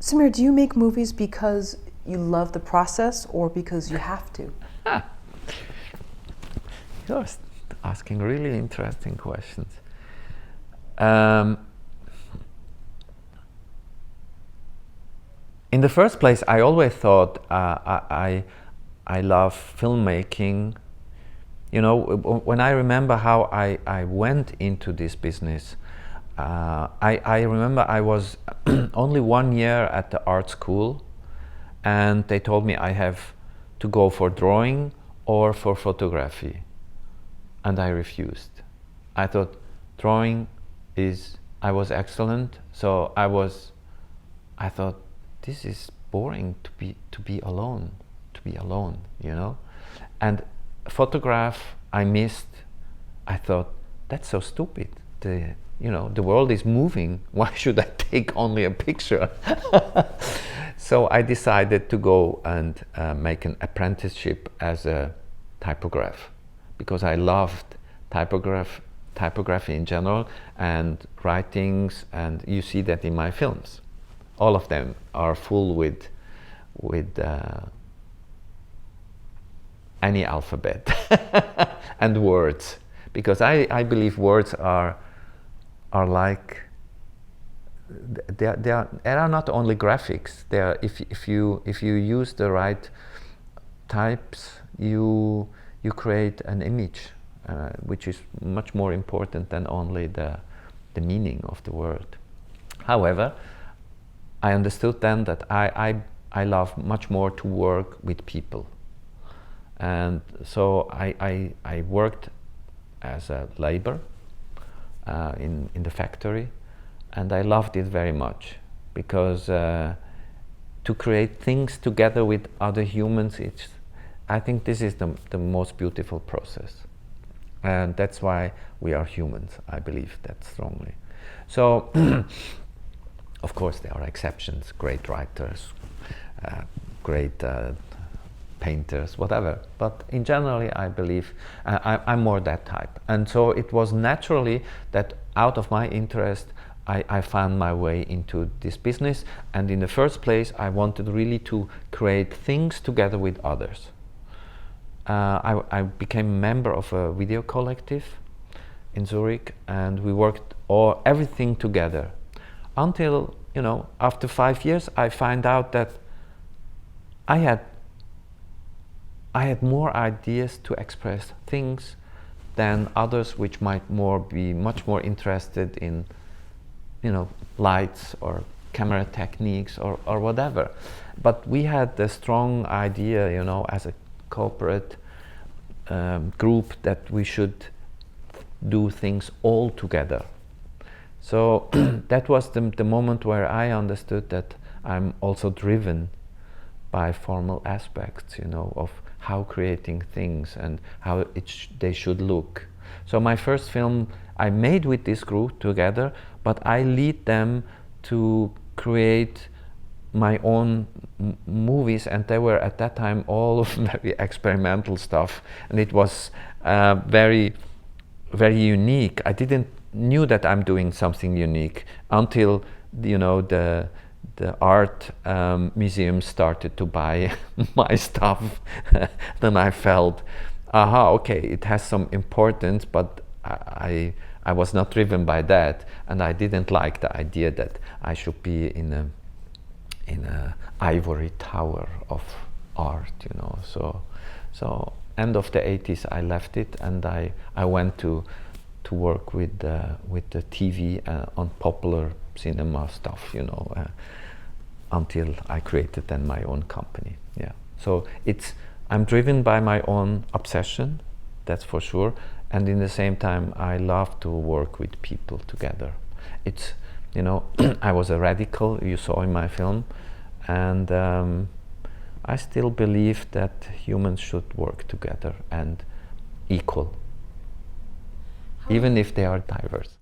Samir, do you make movies because you love the process or because you have to? You're asking really interesting questions. In the first place, I always thought I love filmmaking. You know, when I remember how I went into this business, I remember I was only 1 year at the art school, and they told me I have to go for drawing or for photography, and I refused. I thought drawing I was excellent, so I thought this is boring to be alone, you know, and photograph I missed. I thought that's so stupid. You know, the world is moving. Why should I take only a picture? So I decided to go and make an apprenticeship as a typograph, because I loved typography in general and writings, and you see that in my films. All of them are full with any alphabet and words, because I believe words are like they are not only graphics. They are, if you use the right types, you create an image, which is much more important than only the meaning of the word. However, I understood then that I love much more to work with people, and so I worked as a labor in the factory, and I loved it very much, because to create things together with other humans, I think this is the most beautiful process, and that's why we are humans. I believe that strongly. So of course there are exceptions, great writers, great painters, whatever, but in general I believe I'm more that type. And so it was naturally that out of my interest I found my way into this business, and in the first place I wanted really to create things together with others. I became a member of a video collective in Zurich, and we worked everything together until, you know, after 5 years I find out that I had more ideas to express things than others, which might be much more interested in, you know, lights or camera techniques or whatever. But we had the strong idea, you know, as a corporate group, that we should do things all together. So that was the moment where I understood that I'm also driven by formal aspects, you know, of how creating things and how they should look. So my first film I made with this group together, but I lead them to create my own movies, and they were at that time all very experimental stuff, and it was very, very unique. I didn't knew that I'm doing something unique until, you know, the art museum started to buy my stuff. Then I felt, aha, okay, it has some importance, but I was not driven by that, and I didn't like the idea that I should be in a ivory tower of art, you know. So end of the 80s I left it, and I went to work with the TV on popular cinema stuff, you know, until I created then my own company. Yeah. So I'm driven by my own obsession, that's for sure, and in the same time I love to work with people together. It's, you know, I was a radical, you saw in my film, and I still believe that humans should work together and equal, even if they are diverse.